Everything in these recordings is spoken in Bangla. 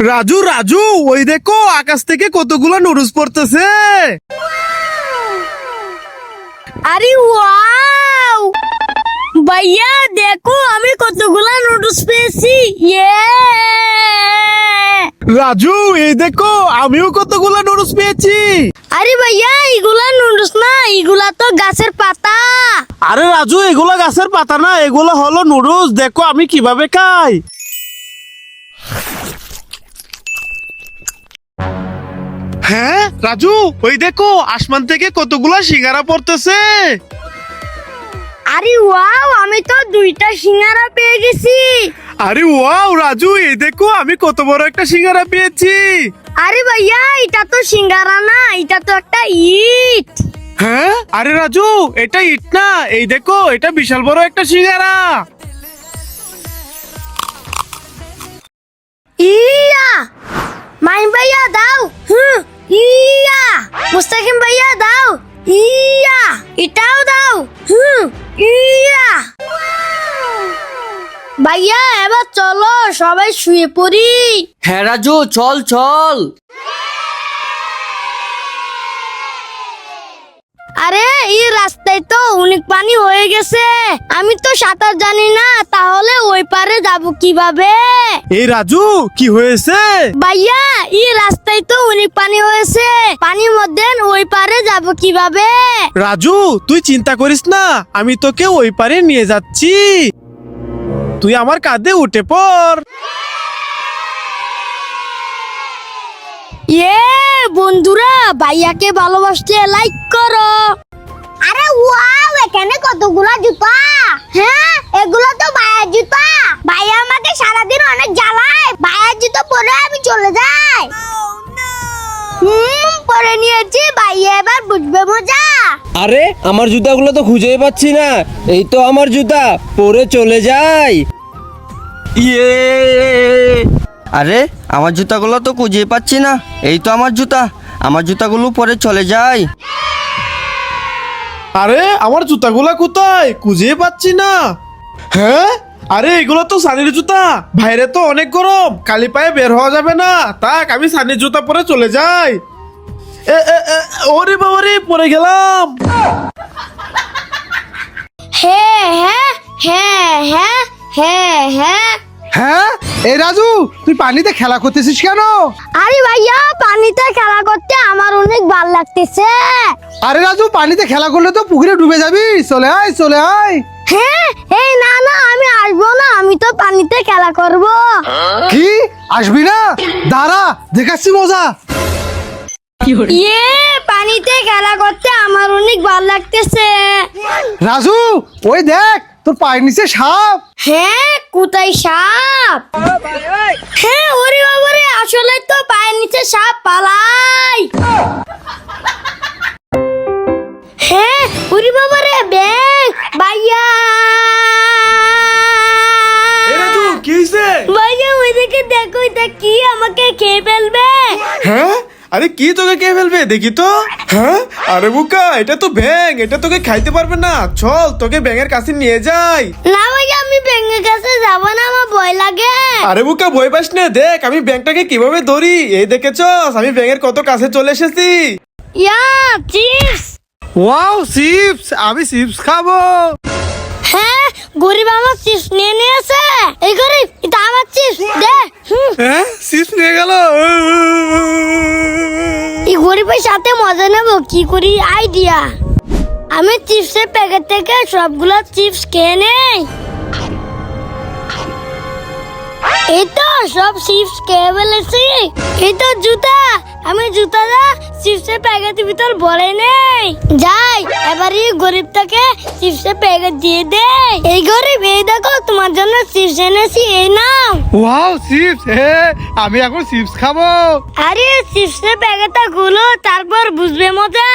রাজু রাজু ওই দেখো আকাশ থেকে কতগুলো নুডলস পড়তেছে। আরে ওয়াও ভাইয়া দেখো আমি কতগুলা নুডলস পেয়েছি। ইয়ে রাজু এই দেখো আমিও কতগুলো নুডলস পেয়েছি। আরে ভাইয়া এগুলা নুডলস না, এগুলা তো গাছের পাতা। আরে রাজু এগুলো গাছের পাতা না, এগুলো হলো নুডলস। দেখো আমি কিভাবে খাই। হ্যাঁ রাজু ওই দেখো আসমান থেকে কতগুলা সিঙ্গারা পড়তেছে। আরে ওয়াও আমি তো 2টা সিঙ্গারা পেয়ে গেছি। আরে ওয়াও রাজু এই দেখো আমি কত বড় একটা সিঙ্গারা পেয়েছি। আরে ভাইয়া এটা তো সিঙ্গারা না, এটা তো একটা ইট। হ্যাঁ আরে রাজু এটা ইট না, এই দেখো এটা বিশাল বড় একটা সিঙ্গারা। ইয়া মাইন ভাইয়া দাও। ইয়া মুস্তাকিম ভাইয়া দাও। ইয়া এটাও দাও। ইয়া ভাইয়া এবার চলো সবাই শুয়ে পড়ি। হ্যাঁ রাজু চল চল। আরে এই রাস্তায় তো অনেক পানি হয়ে গেছে, আমি তো সাঁতার জানি না, তাহলে ওই পারে যাব কিভাবে? এই রাজু কি হয়েছে? ভাইয়া এই রাস্তায় তো অনেক পানি হয়েছে, পানির মধ্যে ওই পারে যাব কিভাবে? রাজু তুই চিন্তা করিস না, আমি তোকে ওই পারে নিয়ে যাচ্ছি। তুই আমার কাঁধে উঠে পড়। বন্ধুরা ভাইয়াকে ভালোবাসতে লাইক করো। আরে ওয়াও এখানে কতগুলা জুতা। হ্যাঁ এগুলো তো ভাইয়ার জুতা। ভাইয়া আমাকে সারাদিন অনেক জ্বালায়, ভাইয়ার জুতো পরে আমি চলে যাই। পরে নিয়েছি, ভাইয়া এবার বুঝবে মজা। আরে আমার জুতাগুলো তো খুঁজেই পাচ্ছি না, এই তো আমার জুতা, পরে চলে যাই। ইয়ে আরে আমার জুতাগুলো তো খুঁজেই পাচ্ছি না, এই তো আমার জুতা, আমার জুতাগুলো পরে চলে যাই। আরে আমার জুতাগুলা কোথায়, খুঁজে পাচ্ছি না। হ্যাঁ আরে এগুলো তো সানির জুতা, বাইরে তো অনেক গরম, খালি পায়ে বের হওয়া যাবে না, তাক আমি সানির জুতা পরে চলে যাই। ওরে বাবা রে পরে গেলাম। হ্যাঁ হ্যাঁ হ্যাঁ হ্যাঁ হ্যাঁ হ্যাঁ। হ্যাঁ এই রাজু তুই পানিতে খেলা করতেছিস কেন? আরে ভাইয়া পানিতে খেলা করতে আমার অনেক ভালো লাগতেছে। আরে রাজু পানিতে খেলা করলে তো পুকুরে ডুবে যাবি, চলে আয় চলে আয়। হ্যাঁ এই না না আমি আসবো না, আমি তো পানিতে খেলা করব। কি আসবি না? দাঁড়া দেখাচ্ছি মজা। ইয়ে পানিতে খেলা করতে আমার অনেক ভালো লাগতেছে। রাজু ওই দেখ তোর পায়ের নিচে সাপ। হ্যাঁ কোথায় সাপ? হ্যাঁ ওরে বাবারে আসলে তো পায়ের নিচে সাপ পালাই। হ্যাঁ ওরে বাবারে ব্যাং ভাইয়া। এ রাজু কি হইছে? ভাইয়া ওইদিকে দেখো, এটা কি আমাকে খেয়ে ফেলবে? হ্যাঁ আরে কি তোকে কে ফেলবে দেখি তো। হ্যাঁ আরে বুকা এটা তো ব্যাঙ, এটা তোকে খাইতে পারবে না, চল তোকে ব্যাঙের কাছে নিয়ে যাই। না ভাইয়া আমি ব্যাঙের কাছে যাব না, আমার ভয় লাগে। আরে বুকা ভয় পাস না, দেখ আমি ব্যাঙটাকে কিভাবে ধরি, এই দেখেছস আমি ব্যাঙের কত কাছে চলে এসেছি। ইয়া চিপস। ওয়াও চিপস, আমি চিপস খাবো। হ্যাঁ গরিব আমার চিপস নিয়ে নিয়েছে। এই গরিব এটা আমার চিপস দে। হ্যাঁ চিপস নিয়ে গেল। এই গরিবের সাথে মজা নেবো কি করি আইডিয়া। আমি চিপসের প্যাকেট থেকে সবগুলো চিপস খেয়ে নেই। এই তো সব চিপস খেয়ে ফেলেছি। এই তো জুতা, আমি জুতাটা চিপসের প্যাকেটের ভিতর ভরে নেই। যাই এবার এই গরিবটাকে চিপসের প্যাকেট দিয়ে দে। এই গরিব এই দেখো তোমার জন্য চিপস এনেছি, এই নাও। ওয়াও চিপস, আমি এখন চিপস খাবো। আরে চিপসের প্যাকেটটা গুলো তারপর বুঝবে মজা।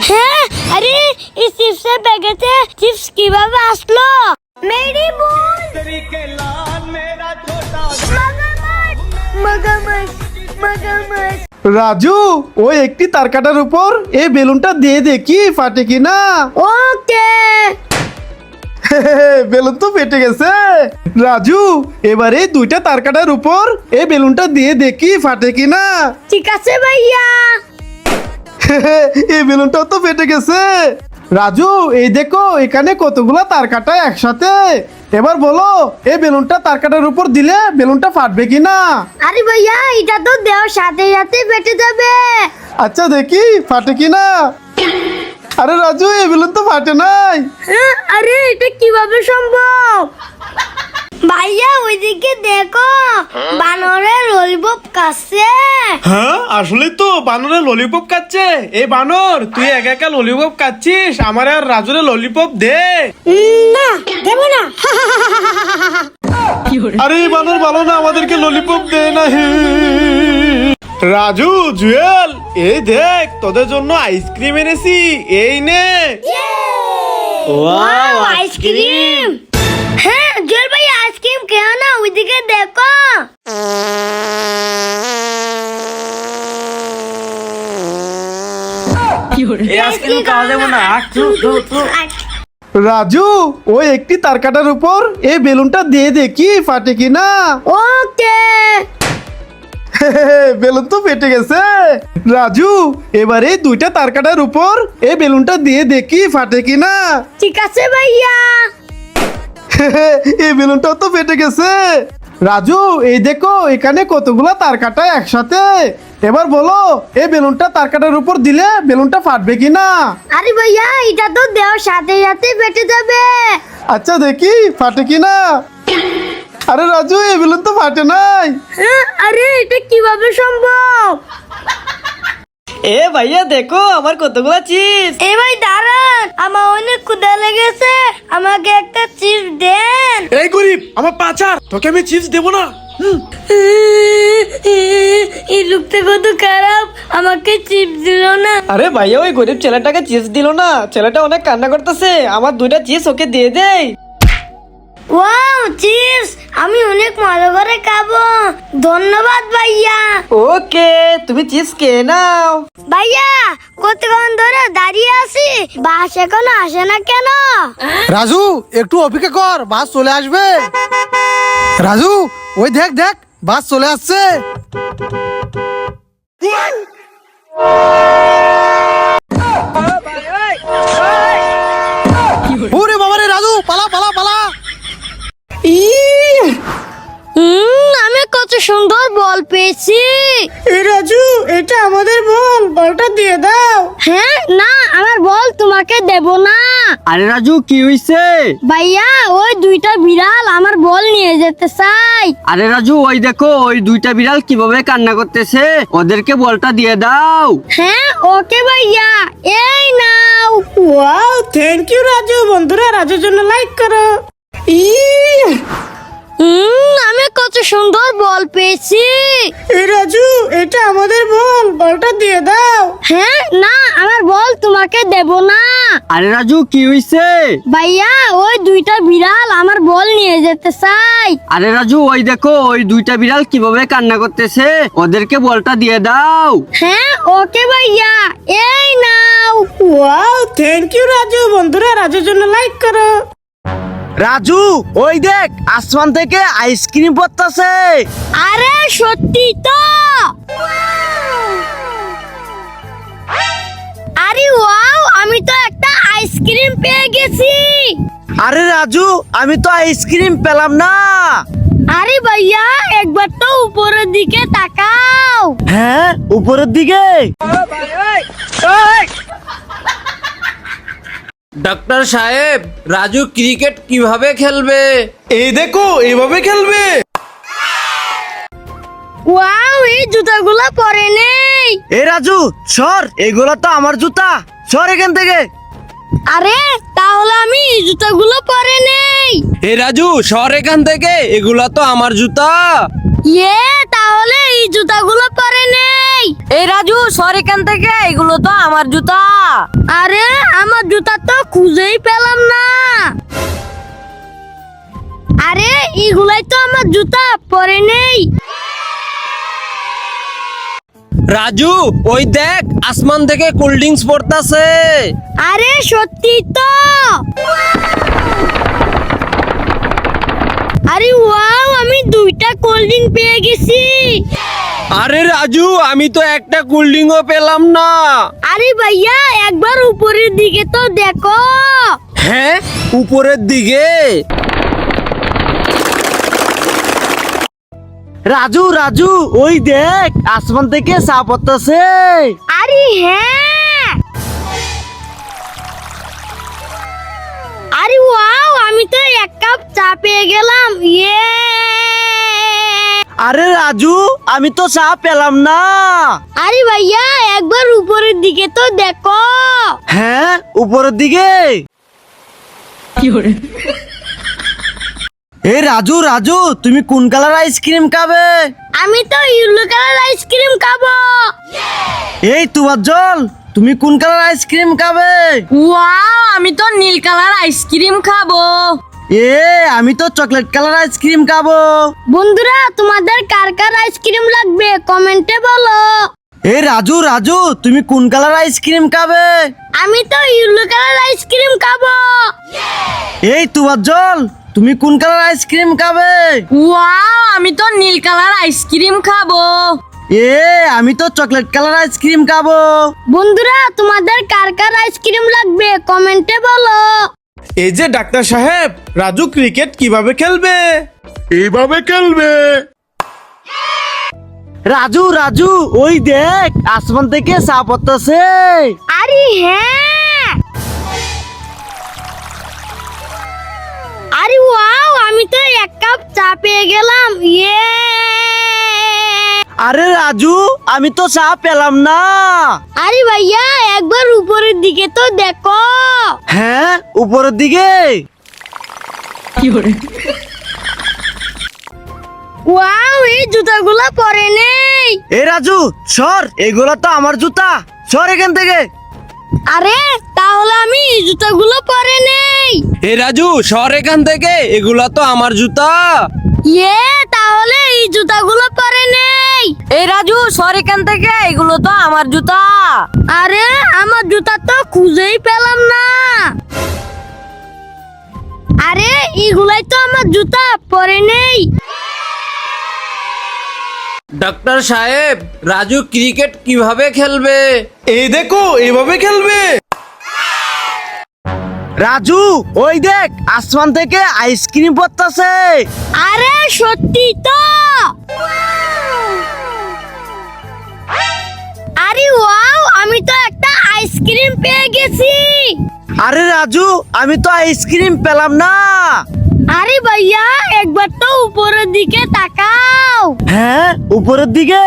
হ্যাঁ আরে এই চিপসের প্যাকেটে চিপস কিভাবে আসলো? মেরি বল মগরমাছ মগরমাছ। রাজু ওই একটি তার কাটার উপর এই বেলুনটা দিয়ে দেখি ফাটে কিনা। ওকে বেলুন তো ফেটে গেছে। রাজু, এবারে এই দুইটা তার কাটার উপর এই বেলুনটা দিয়ে দেখি ফাটে কিনা। ঠিক আছে ভাইয়া। এই বেলুনটাও তো ফেটে গেছে। রাজু, এই দেখো এখানে কতগুলা তার কাটা একসাথে। এবার বলো এই বেলুনটা তার কাটার উপর দিলে বেলুনটা ফাটবে কিনা। আরে ভাইয়া, এটা তো দেওয়ার সাথে সাথে ফেটে যাবে। আচ্ছা দেখি ফাটে কিনা। আরে রাজু, এই বেলুন তো ফাটে নাই। হ্যাঁ, আরে এটা কিভাবে সম্ভব? ভাইয়া ওইদিকে দেখো, বানরের ললিপপ কাছে। হ্যাঁ, আসলে তো বানরের ললিপপ খাচ্ছে। এই বানর, তুই একা একা ললিপপ খাচ্ছিস, আমার আর রাজুরে ললিপপ দে। না, দেব না। আরে এই বানর ভালো না, আমাদেরকে ললিপপ দে না। রাজু, জুয়েল, এই দেখ তোদের জন্য আইসক্রিম এনেছি, এই নে। Wow, ice cream. হ্যাঁ জল ভাই, আইসক্রিম কেন না, ওইদিকে দেখো। এই আইসক্রিম খাওয়া যাবে না। রাজু, ওই একটি তার কাটার উপর এই বেলুনটা দিয়ে দেখি ফাটে কিনা। ওকে। বেলুন তো ফেটে গেছে। রাজু, এবারে এই দুইটা তার কাটার উপর এই বেলুনটা দিয়ে দেখি ফাটে কিনা। ঠিক আছে ভাইয়া। এই বেলুনটাও তো ফেটে গেছে। রাজু, এই দেখো এখানে কতগুলা তার কাটা একসাথে। এবার বলো এই বেলুনটা তার কাটার উপর দিলে বেলুনটা ফাটবে কিনা। আরে ভাইয়া, এটা তো দেওয়ার সাথে সাথে ফেটে যাবে। আচ্ছা দেখি ফাটে কিনা। আরে রাজু, এই বেলুন তো ফাটে নাই। হ্যাঁ, আরে এটা কিভাবে সম্ভব? এ ভাইয়া দেখো আমার কতগুলা চিপস। এ ভাই দাঁড়ান, আমার অনেক ক্ষুধা লেগেছে, আমাকে একটা চিপস দেন। এই গরিব, আমার পাচার, তোকে আমি চিপস দেবো না। এই লোকটা কত খারাপ, আমাকে চিপস দিল না। আরে ভাইয়া, ওই গরিব ছেলেটাকে চিপস দিল না, ছেলেটা অনেক কান্না করতেছে, আমার দুইটা চিপস ওকে দিয়ে দেই। ওয়াও, চিপস, আমি অনেক মজা করে খাবো। ধন্যবাদ ভাইয়া। ওকে, তুমি চিপস খেয়ে নাও। ভাইয়া, কতক্ষণ ধরে দাঁড়িয়ে আছি, বাস এখনো আসে না কেন? রাজু, একটু অপেক্ষা কর, বাস চলে আসবে। রাজু, ওই দেখ দেখ, বাস চলে আসছে। ওরে বাবা রে, রাজু পালা পালা পালা। আমি কত সুন্দর বল পেয়েছি। রাজু, এটা আমাদের বল, বলটা দিয়ে দাও। হ্যাঁ, না, আমার বল তোমাকে দেব না। আরে রাজু, কি হইছে? ভাইয়া, ওই দুইটা বিড়াল আমার বল নিয়ে যেতে চাই। আরে রাজু, ওই দেখো ওই দুইটা বিড়াল কিভাবে কান্না করতেছে, ওদেরকে বলটা দিয়ে দাও। হ্যাঁ, ওকে ভাইয়া, এই নাও। Wow, thank you Raju. বন্ধুরা, রাজুর জন্য লাইক করো। আমি কত সুন্দর বল পেয়েছি। রাজু, এটা আমাদের বল, বলটা দিয়ে দাও। হ্যাঁ, না, আমার বল তোমাকে দেব না। আরে রাজু, কি হইছে? ভাইয়া, ওই দুইটা বিড়াল আমার বল নিয়ে যেতে চাই। আরে রাজু, ওই দেখো ওই দুইটা বিড়াল কিভাবে কান্না করতেছে, ওদেরকে বলটা দিয়ে দাও। হ্যাঁ, ওকে ভাইয়া, এই নাও। Wow, thank you Raju. বন্ধুরা, রাজুর জন্য লাইক করো। রাজু, ওই দেখ আসমান থেকে আইসক্রিম পড়তাছে। আরে সত্যি তো। আরে ওয়াও, আমি তো একটা আইসক্রিম পেয়ে গেছি। আরে রাজু, আমি তো আইসক্রিম পেলাম না। আরে ভাইয়া, একবার তো উপরের দিকে তাকাও। হ্যাঁ, উপরের দিকে। ডাক্তার সাহেব, রাজু ক্রিকেট কিভাবে খেলবে? এই দেখো, এইভাবে খেলবে। ওয়াও, এই জুতাগুলো পরে নেই। এ রাজু, সর, এগুলো তো আমার জুতা, সর এখান থেকে। আরে তাহলে আমি এই জুতাগুলো পরে নেই। এ রাজু, সর এখান থেকে, এগুলা তো আমার জুতা। তাহলে এই জুতাগুলো পরে নেই। এই রাজু, সর এখান থেকে, এগুলো তো আমার জুতা। আরে আমার জুতা তো খুঁজেই পেলাম না। আরে এগুলাই তো আমার জুতা, পরে নেই। রাজু, ওই দেখ আসমান থেকে কোল্ড ড্রিঙ্কস পড়তাছে। আরে সত্যি তো। আরে ওয়াও, আমি 2টা কোল্ড ড্রিঙ্ক পেয়ে গেছি। আরে রাজু, আমি তো একটা কোল্ড ড্রিঙ্কও পেলাম না। আরে ভাইয়া, একবার উপরের দিকে তো দেখো। হ্যাঁ, উপরের দিকে। রাজু রাজু, ওই দেখ, আসমান থেকে চা পড়তেছে। আরে হ্যাঁ, আরে ওয়াও, আমি তো 1 কাপ চা পেয়ে গেলাম। ইয়ে! আরে রাজু, আমি তো চা পেলাম না। আরে ভাইয়া, একবার উপরের দিকে তো দেখো। হ্যাঁ, উপরের দিকে। এই রাজু রাজু, তুমি কোন কালার আইসক্রিম খাবে? আমি তো ইয়েলো কালার আইসক্রিম খাবো। এই তোমার জল, তুমি কোন কালার আইসক্রিম খাবে? ওয়াও, আমি তো নীল কালার আইসক্রিম খাবো। আমি তো চকলেট কালার আইসক্রিম খাবো। বন্ধুরা, তোমাদের কার কার আইসক্রিম লাগবে কমেন্টে বলো। এই রাজু রাজু, তুমি কোন কালার আইসক্রিম খাবে? আমি তো ইয়েলো কালার আইসক্রিম খাবো। এই তোমার জল, তুমি কোন কালার আইসক্রিম খাবে? ওয়াও, আমি তো নীল কালার আইসক্রিম খাবো। আমি তো চকলেট কালার আইসক্রিম খাবো। বন্ধুরা, তোমাদের কার কার আইসক্রিম লাগবে কমেন্টে বলো। এই যে ডাক্তার সাহেব, রাজু ক্রিকেট কিভাবে খেলবে? এইভাবে খেলবে। রাজু রাজু, ওই দেখ, আসমান থেকে চা পড়তেছে। আরে হ্যাঁ, আরে ওয়াও, আমি তো 1 কাপ চা পেয়ে গেলাম। ইয়ে! আরে রাজু, আমি তো চা পেলাম না। আরে ভাইয়া, একবার উপরের দিকে তো দেখো। হ্যাঁ, উপরের দিকে। ওয়াও, এই জুতাগুলো পরে নেই। এই রাজু, সর, এগুলো তো আমার জুতা, সর এখান থেকে। আরে, তাহলে আমি এই জুতাগুলো পরে নেই। এই রাজু, সর এখান থেকে, এগুলো তো আমার জুতা। ইয়ে, তাহলে এই জুতাগুলো পরে নেই। এই রাজু, সর এখান থেকে, এগুলো তো আমার জুতা। আরে, আমার জুতা তো খুঁজেই পেলাম না। আরে, এগুলাই তো আমার জুতা, পরে নেই। ডাক্তার সাহেব, রাজু ক্রিকেট কিভাবে খেলবে? এই দেখো, এইভাবে খেলবে। রাজু, ওই দেখ, আসমান থেকে আইসক্রিম পড়তেছে। আরে সত্যি তো। আরে ওয়াও, আমি তো একটা আইসক্রিম পেয়ে গেছি। আরে রাজু, আমি তো আইসক্রিম পেলাম না। আরে ভাইয়া, একবার তো উপরের দিকে তাকাও। হ্যাঁ, উপরের দিকে।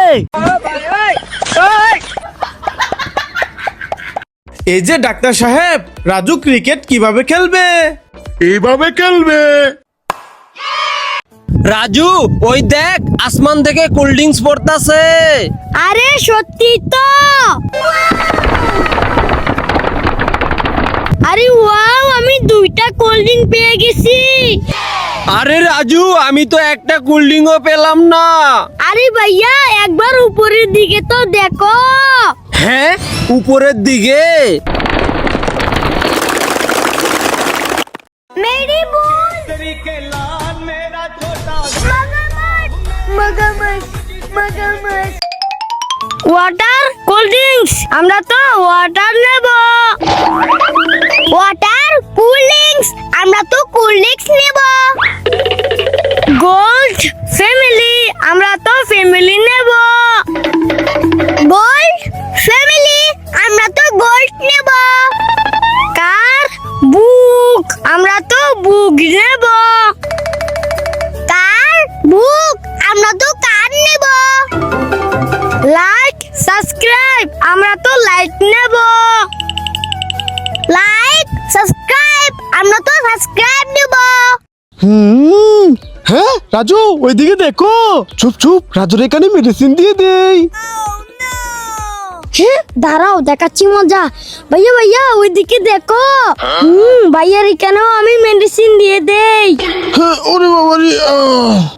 এই যে ডাক্তার সাহেব, রাজু ক্রিকেট কিভাবে খেলবে? এইভাবে খেলবে। রাজু, ওই দেখ, আসমান থেকে কোল্ড ড্রিঙ্কস পড়তেছে। আরে সত্যি তো। আরে ওয়াও, আমি 2টা কোল্ড ড্রিঙ্ক পেয়ে গেছি। আরে রাজু, আমি তো একটা কোল্ড ড্রিঙ্কও পেলাম না। আরে ভাইয়া, একবার উপরের দিকে তো দেখো। হ্যাঁ, উপরের দিকে। मेरी बॉल मगरमच्छ मगरमच्छ ওয়াটার কোল্ড ড্রিঙ্কস, আমরা তো ওয়াটার নেব। ওয়াটার কুল ড্রিঙ্কস, আমরা তো কুল ড্রিঙ্কস নেব। গোল্ড ফ্যামিলি, আমরা তো ফ্যামিলি নেব। গোল্ড ফ্যামিলি, আমরা তো গোল্ড নেব। কার বুক, আমরা তো বুক নেব। কার বুক, আমরা তো কার নেব। লাইক সাবস্ক্রাইব, আমরা তো লাইক নেব। লাইক সাবস্ক্রাইব, আমরা তো সাবস্ক্রাইব নেব। হ্যাঁ রাজু, ওইদিকে দেখো। চুপ চুপ, রাজুর এখানে মেডিসিন দিয়ে দেই। হ্যাঁ, দাঁড়াও, দেখাচ্ছি মজা। ভাইয়া ভাইয়া, ওইদিকে দেখো। ভাইয়ার এখানেও আমি মেডিসিন দিয়ে দেই। হ্যাঁ, ওরে বাবারি।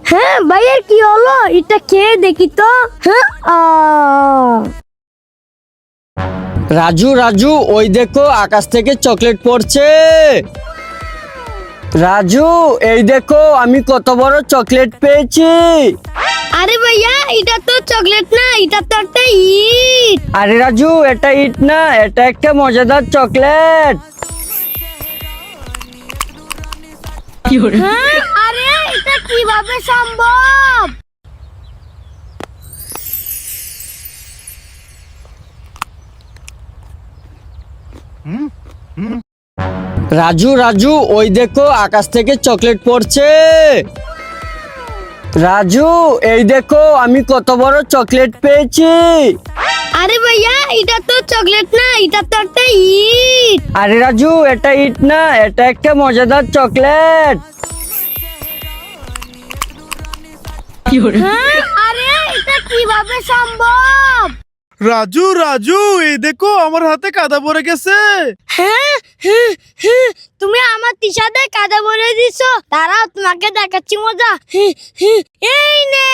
হ্যাঁ ভাইয়ার কি হলো, এটা খেয়ে দেখি তো। হ্যাঁ, রাজু রাজু, ওই দেখো, আকাশ থেকে চকলেট পড়ছে। রাজু এই দেখো আমি কত বড় চকলেট পেয়েছি। আরে ভাইয়া এটা তো চকলেট না, এটা তো একটা ইট। আরে রাজু এটা ইট না, এটা একটা মজাদার চকলেট। হ্যাঁ? আরে এটা কিভাবে সম্ভব? রাজু রাজু ওই দেখো আকাশ থেকে চকলেট পড়ছে। রাজু এই দেখো আমি কত বড় চকলেট পেয়েছি। আরে ভাইয়া এটা তো চকলেট না, এটা তো একটা ইট। আরে রাজু এটা ইট না, এটা একটা মজাদার চকলেট। হ্যাঁ? আরে এটা কিভাবে সম্ভব? রাজু রাজু এই দেখো আমার হাতে কাদা পড়ে গেছে। হ্যাঁ? তুমি আমার টিশার্টে কাদা ভরে দিছো, দাঁড়াও তোমাকে দেখাচ্ছি মজা। এই নে।